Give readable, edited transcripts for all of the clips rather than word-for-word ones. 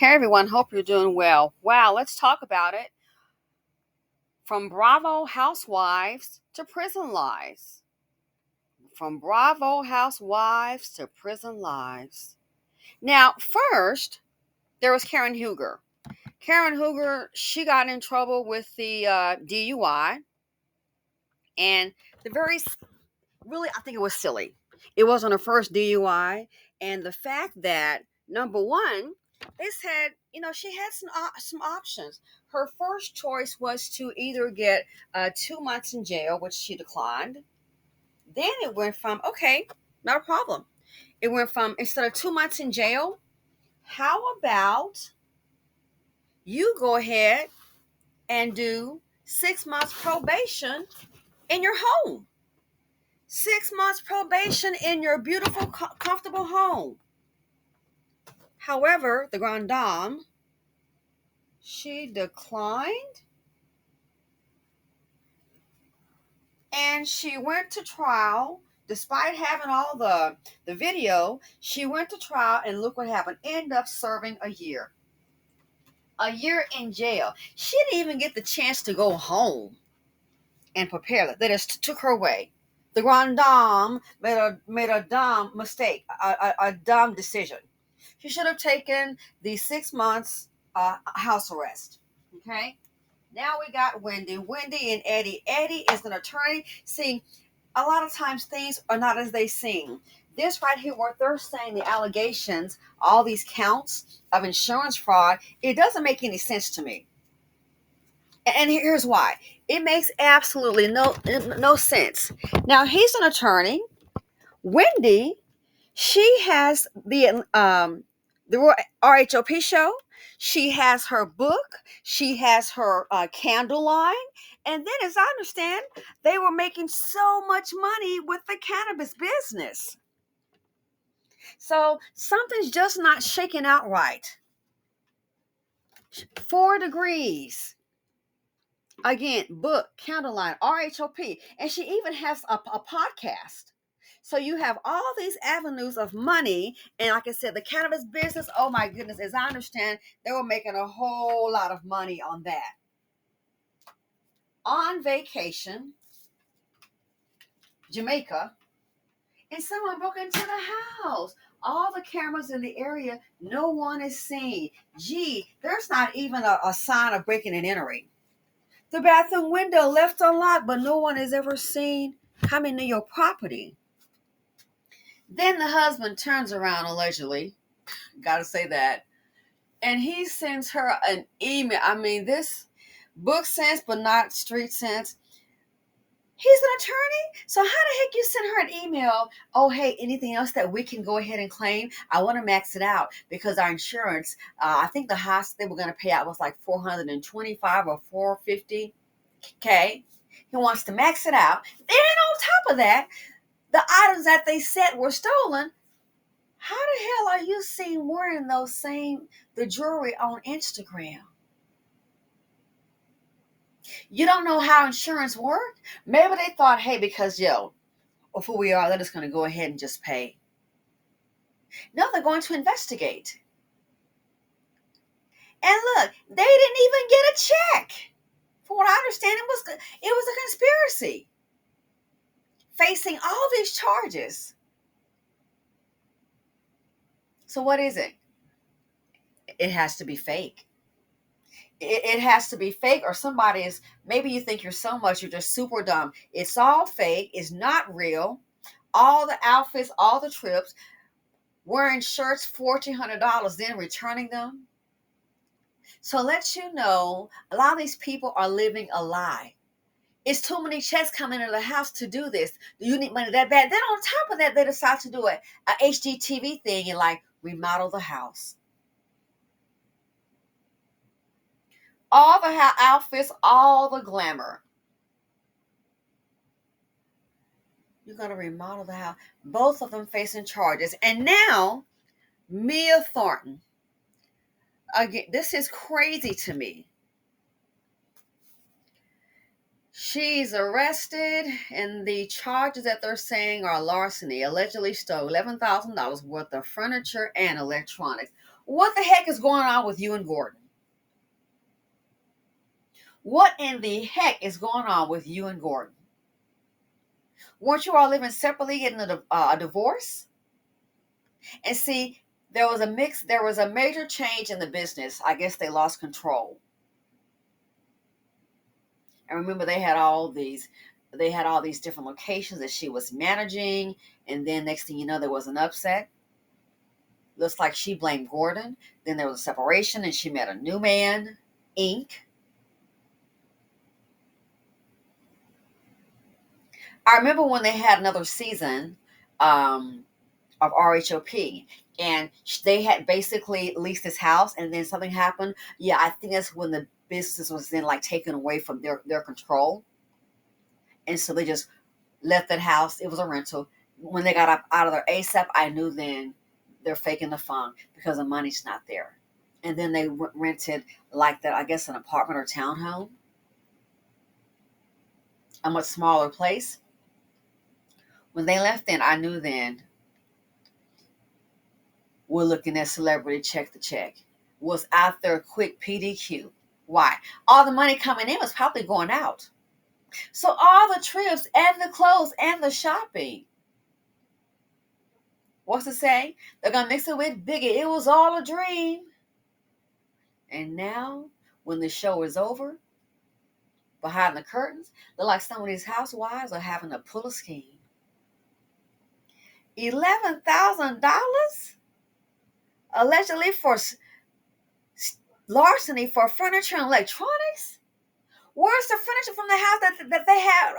Hey everyone, hope you're doing well. Wow, let's talk about it. From Bravo Housewives to prison lives. From Bravo Housewives to prison lives. Now, first, there was Karen Huger. Karen Huger, she got in trouble with the DUI, and the very, really, I think it was silly. It wasn't her first DUI, and the fact that, number one, they said, she had some options. Her first choice was to either get 2 months in jail, which she declined. Then it went from, okay, not a problem. It went from, instead of 2 months in jail, how about you go ahead and do 6 months probation in your home? 6 months probation in your beautiful, comfortable home. However, the Grande, she declined, and she went to trial. Despite having all the video, she went to trial, and look what happened. Ended up serving a year. A year in jail. She didn't even get the chance to go home and prepare. They just took her away. The Grand Dame made a dumb mistake, a dumb decision. She should have taken the 6 months house arrest. Okay. Now we got Wendy. Wendy and Eddie. Eddie is an attorney. See, a lot of times things are not as they seem. This right here, what they're saying, the allegations, all these counts of insurance fraud, it doesn't make any sense to me. And here's why. It makes absolutely no sense. Now, he's an attorney. Wendy, she has the RHOP show. She has her book. She has her candle line. And then, as I understand, they were making so much money with the cannabis business. So something's just not shaking out right. 4 degrees. Again, book, candle line, RHOP. And she even has a podcast. So you have all these avenues of money. And like I said, the cannabis business, oh my goodness, as I understand, they were making a whole lot of money on that. On vacation, Jamaica, and someone broke into the house. All the cameras in the area, no one is seen. Gee, there's not even a sign of breaking and entering. The bathroom window left unlocked, but no one is ever seen coming to your property. Then the husband turns around, allegedly, gotta say that, and he sends her an email. I mean, this book sense, but not street sense. He's an attorney, so how the heck you send her an email? Oh, hey, anything else that we can go ahead and claim? I want to max it out because our insurance, I think the highest they were going to pay out was like $425 or $450. Okay, he wants to max it out. Then on top of that, the items that they said were stolen. How the hell are you seen wearing the jewelry on Instagram? You don't know how insurance worked? Maybe they thought, hey, because of who we are, they're just going to go ahead and just pay. No, they're going to investigate. And look, they didn't even get a check. From what I understand, it was a conspiracy. Facing all these charges. So what is it? It has to be fake. It has to be fake, or somebody is, maybe you think you're so much, you're just super dumb. It's all fake. It's not real. All the outfits, all the trips, wearing shirts, $1,400, then returning them. So let you know, a lot of these people are living a lie. It's too many checks coming into the house to do this. Do you need money that bad? Then on top of that, they decide to do a HGTV thing and like remodel the house. All the outfits, all the glamour. You're going to remodel the house. Both of them facing charges. And now, Mia Thornton. Again, this is crazy to me. She's arrested, and the charges that they're saying are larceny. Allegedly stole $11,000 worth of furniture and electronics. What the heck is going on with you and Gordon? What in the heck is going on with you and Gordon? Weren't you all living separately, getting a divorce? And see, there was a major change in the business. I guess they lost control. And remember, they had all these different locations that she was managing. And then next thing you know, there was an upset. Looks like she blamed Gordon. Then there was a separation and she met a new man, Inc. I remember when they had another season of RHOP, and they had basically leased this house, and then something happened. Yeah, I think that's when the business was then like taken away from their control, and so they just left that house. It was a rental. When they got up out of there ASAP, I knew then they're faking the funk because the money's not there. And then they rented like that, I guess, an apartment or townhome, a much smaller place. When they left, then I knew then we're looking at celebrity check the check. Was out there quick PDQ. Why? All the money coming in was probably going out. So all the trips and the clothes and the shopping. What's it say? They're gonna mix it with Biggie. It was all a dream. And now, when the show is over, behind the curtains, look like some of these housewives are having to pull a scheme. $11,000 allegedly for larceny for furniture and electronics. Where's the furniture from the house that they had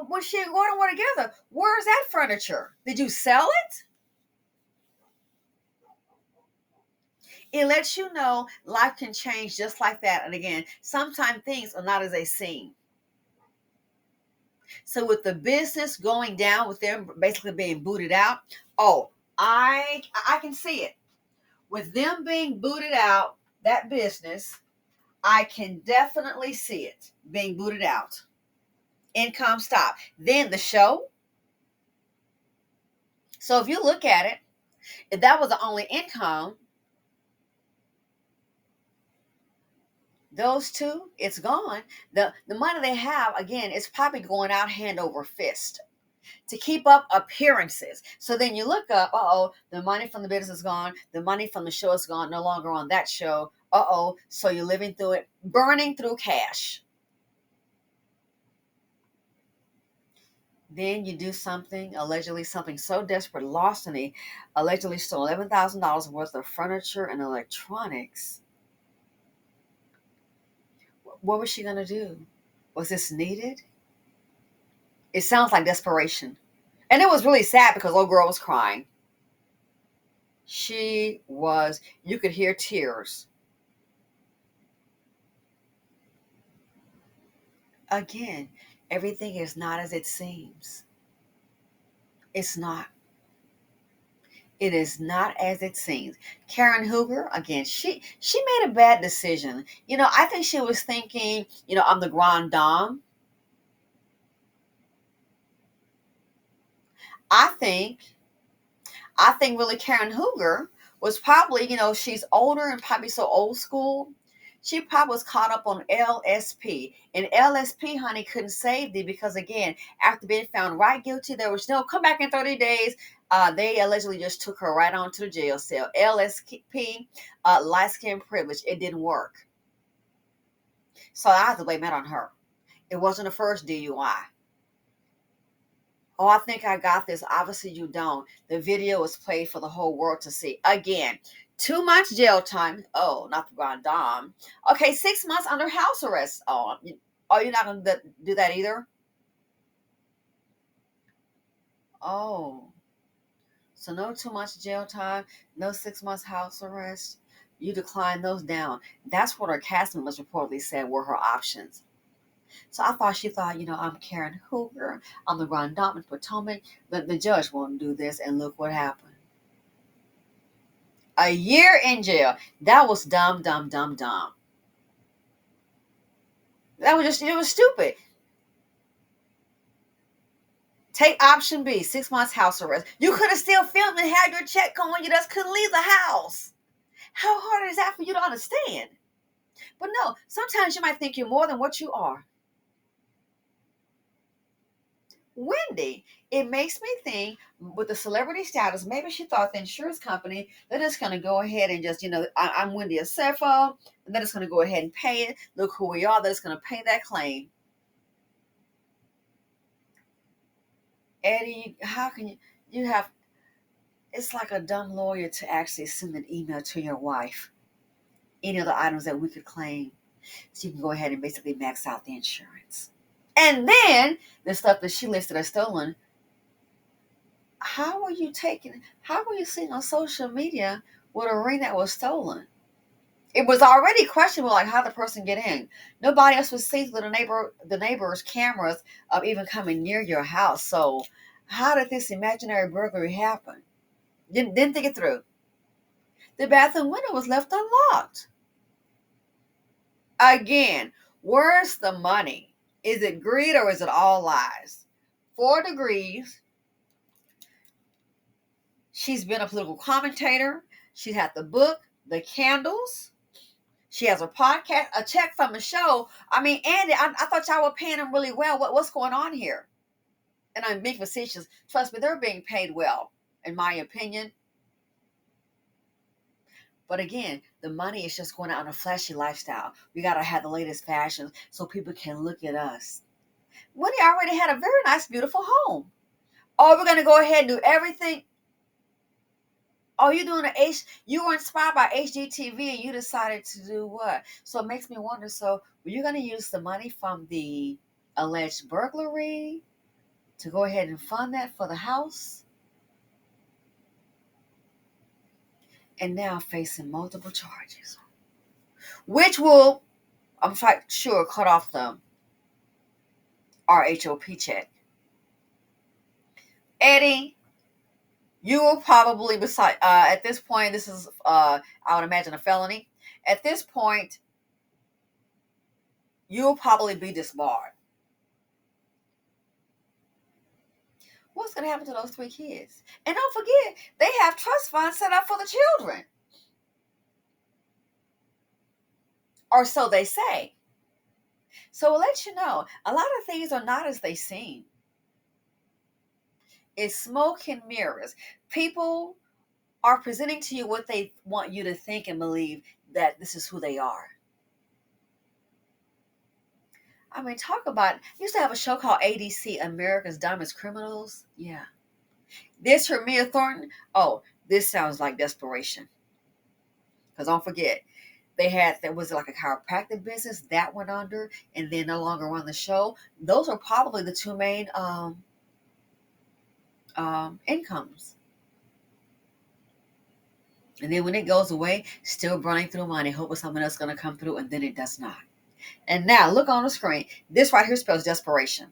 when she and Gordon were together? Where's that furniture? Did you sell it? It lets you know life can change just like that. And again, sometimes things are not as they seem. So with the business going down, with them basically being booted out, oh, I can see it. With them being booted out, that business, I can definitely see it being booted out. Income stop. Then the show. So if you look at it, if that was the only income, those two, it's gone. The money they have, again, is probably going out hand over fist to keep up appearances. So then you look up, the money from the business is gone, the money from the show is gone, no longer on that show. So you're living through it, burning through cash. Then you do something, allegedly something so desperate, larceny, allegedly stole $11,000 worth of furniture and electronics. What was she going to do? Was this needed? It sounds like desperation. And it was really sad because the little girl was crying. You could hear tears. Again, everything is not as it seems. It's not. It is not as it seems. Karen Hoover, again, she made a bad decision. I think she was thinking, I'm the Grande Dame. I think really Karen Hoover was probably, she's older and probably so old school. She probably was caught up on LSP. And LSP, honey, couldn't save thee because, again, after being found right guilty, there was no come back in 30 days. They allegedly just took her right on to the jail cell. LSP, light skin privilege, it didn't work. So I have to blame that on her. It wasn't the first DUI. Oh, I think I got this. Obviously, you don't. The video was played for the whole world to see. Again, 2 months jail time. Oh, not the Grand Dame. Okay, 6 months under house arrest. Oh, you're not going to do that either? Oh, so no 2 months jail time, no 6 months house arrest. You decline those down. That's what her cast members reportedly said were her options. So she thought, I'm Karen Hoover. I'm the Grand Dame in Potomac. The judge won't do this, and look what happened. A year in jail. That was dumb, dumb, dumb, dumb. It was stupid. Take option B, 6 months house arrest. You could have still filmed and had your check going. You just couldn't leave the house. How hard is that for you to understand? But no, sometimes you might think you're more than what you are. Wendy, it makes me think with the celebrity status, maybe she thought the insurance company, they're just going to go ahead and just, I'm Wendy Acefo, and they're just going to go ahead and pay it. Look who we are. They're just going to pay that claim. Eddie, how can you have, it's like a dumb lawyer to actually send an email to your wife. Any of the items that we could claim, so you can go ahead and basically max out the insurance. And then the stuff that she listed as stolen, how were you seeing on social media with a ring that was stolen? It was already questionable, like how the person get in. Nobody else was see the neighbor's cameras of even coming near your house. So how did this imaginary burglary happen? Didn't think it through. The bathroom window was left unlocked. Again, where's the money? Is it greed or is it all lies? 4 degrees. She's been a political commentator. She's had the book, the candles. She has a podcast, a check from a show. I mean, Andy, I thought y'all were paying them really well. What's going on here? And I'm being facetious. Trust me, they're being paid well, in my opinion. But again, the money is just going out on a flashy lifestyle. We got to have the latest fashions so people can look at us. Wendy already had a very nice, beautiful home. Oh, we're going to go ahead and do everything. Oh, you were inspired by HGTV and you decided to do what? So it makes me wonder, so were you going to use the money from the alleged burglary to go ahead and fund that for the house? And now facing multiple charges, which will, I'm quite sure, cut off the RHOP check. Eddie, you will probably, at this point, this is, I would imagine, a felony. At this point, you'll probably be disbarred. What's going to happen to those 3 kids? And don't forget, they have trust funds set up for the children. Or so they say. So we'll let you know, a lot of things are not as they seem. It's smoke and mirrors. People are presenting to you what they want you to think and believe that this is who they are. I mean, talk about, used to have a show called ADC, America's Dumbest Criminals. Yeah. This for Mia Thornton. Oh, this sounds like desperation. Because don't forget, there was like a chiropractic business that went under and then no longer run the show. Those are probably the 2 main incomes. And then when it goes away, still running through money, hoping something else is going to come through, and then it does not. And now look on the screen. This right here spells desperation.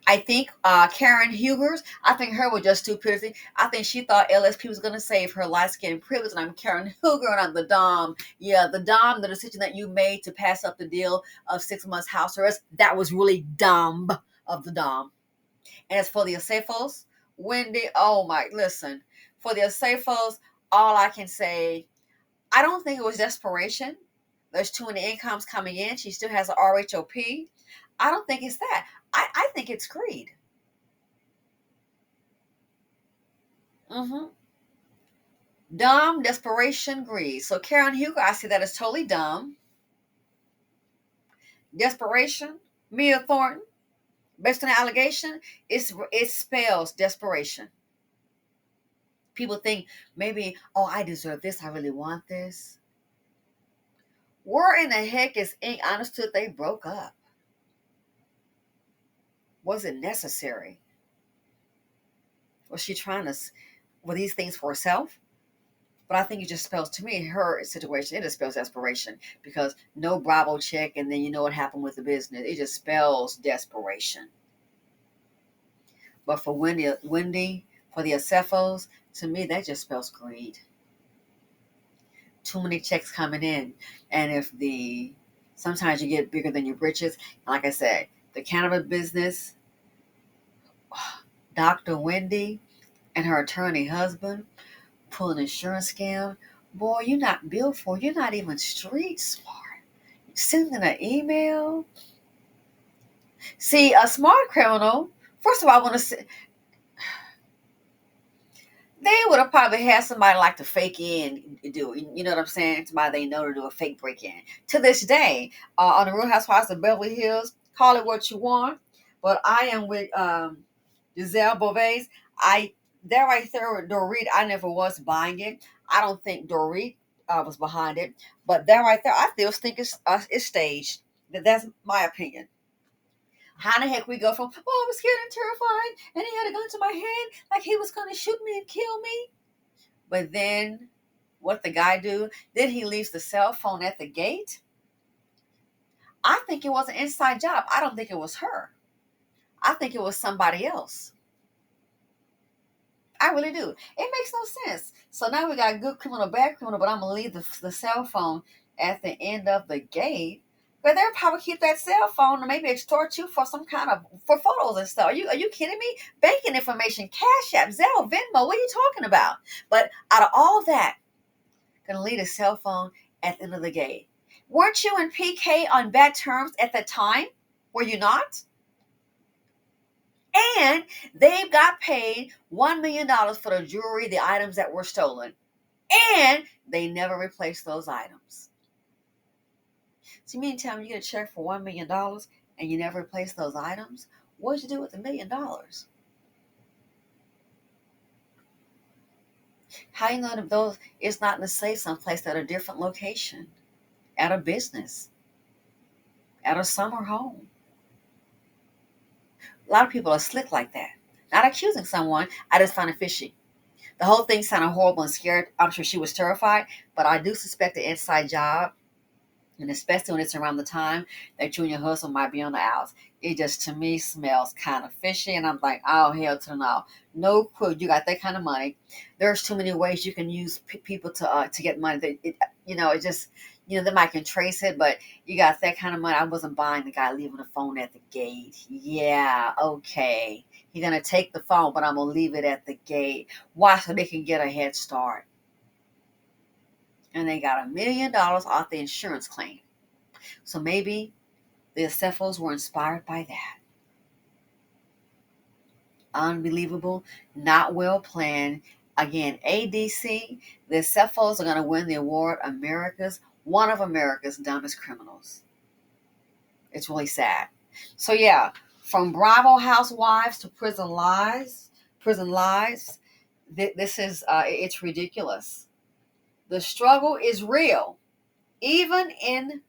I think Karen Hugers, I think her was just stupidity. I think she thought LSP was going to save her light-skinned privilege, and I'm Karen Huger, and I'm the Dom. Yeah, the Dom, the decision that you made to pass up the deal of 6 months house arrest, that was really dumb of the Dom. And as for the Acefos, Wendy, oh my, listen, for the Acefos, all I can say, I don't think it was desperation. There's too many incomes coming in. She still has an RHOP. I don't think it's that. I think it's greed. Dumb, desperation, greed. So Karen Hugo, I see that as totally dumb. Desperation, Mia Thornton, based on the allegation, it spells desperation. People think maybe, oh, I deserve this. I really want this. Where in the heck is Ink understood they broke up? Was it necessary? Was she trying to, were these things for herself? But I think it just spells, to me, her situation, it just spells desperation because no Bravo check, and then you know what happened with the business. It just spells desperation. But for Wendy, for the Acefos, to me, that just spells greed. Too many checks coming in. And sometimes you get bigger than your britches. Like I said, the cannabis business, Dr. Wendy and her attorney husband, pull an insurance scam. Boy, you're not built for it. You're not even street smart. Sending an email. See, a smart criminal, first of all, I want to say, they would have probably had somebody like to fake in and do it. You know what I'm saying? Somebody they know to do a fake break in. To this day, on the Real Housewives of Beverly Hills, call it what you want, but I am with Giselle Beauvais. That right there with Dorit, I never was buying it. I don't think Dorit was behind it, but that right there, I still think it's staged. That's my opinion. How the heck we go from, oh, I was scared and terrified, and he had a gun to my head like he was going to shoot me and kill me? But then what the guy do? Then he leaves the cell phone at the gate. I think it was an inside job. I don't think it was her. I think it was somebody else. I really do. It makes no sense. So now we got good criminal, bad criminal, but I'm going to leave the cell phone at the end of the gate. But they'll probably keep that cell phone and maybe extort you for some kind of, for photos and stuff. Are you kidding me? Banking information, Cash App, Zelle, Venmo, what are you talking about? But out of all that, going to leave a cell phone at the end of the gate. Weren't you and PK on bad terms at the time? Were you not? And they got paid $1 million for the jewelry, the items that were stolen. And they never replaced those items. So you mean to tell me you get a check for $1 million and you never replaced those items? What did you do with the $1 million? How you know that those is not in the safe someplace at a different location, at a business, at a summer home? A lot of people are slick like that. Not accusing someone, I just find it fishy. The whole thing sounded horrible and scared. I'm sure she was terrified, but I do suspect an inside job, and especially when it's around the time that you and your husband might be on the outs. It just, to me, smells kind of fishy, and I'm like, oh, hell to the no. No clue. You got that kind of money. There's too many ways you can use people to get money. It just, they might can trace it, but you got that kind of money. I wasn't buying the guy leaving the phone at the gate. Yeah, okay. You're going to take the phone, but I'm going to leave it at the gate. Why? So they can get a head start. And they got $1 million off the insurance claim. So maybe the Acephos were inspired by that. Unbelievable, not well planned. Again, ADC, the Acephos are going to win the award, one of America's dumbest criminals. It's really sad. So yeah, from Bravo Housewives to Prison Lies, this is, it's ridiculous. The struggle is real. Even in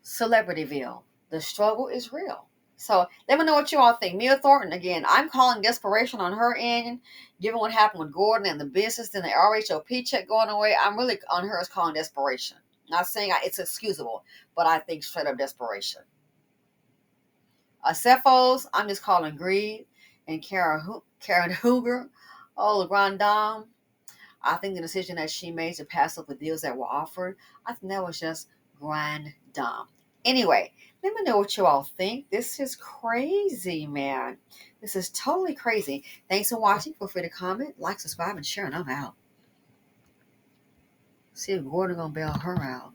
Celebrityville, the struggle is real. So let me know what you all think. Mia Thornton, again, I'm calling desperation on her end, given what happened with Gordon and the business and the RHOP check going away. I'm really on her as calling desperation. Not saying it's excusable, but I think straight up desperation. Cephos, I'm just calling greed. And Karen Hooger, oh, Grande. I think the decision that she made to pass up the deals that were offered, I think that was just Grande. Anyway, let me know what you all think. This is crazy, man. This is totally crazy. Thanks for watching. Feel free to comment, like, subscribe, and share, and I'm out. See if Gordon gonna bail her out.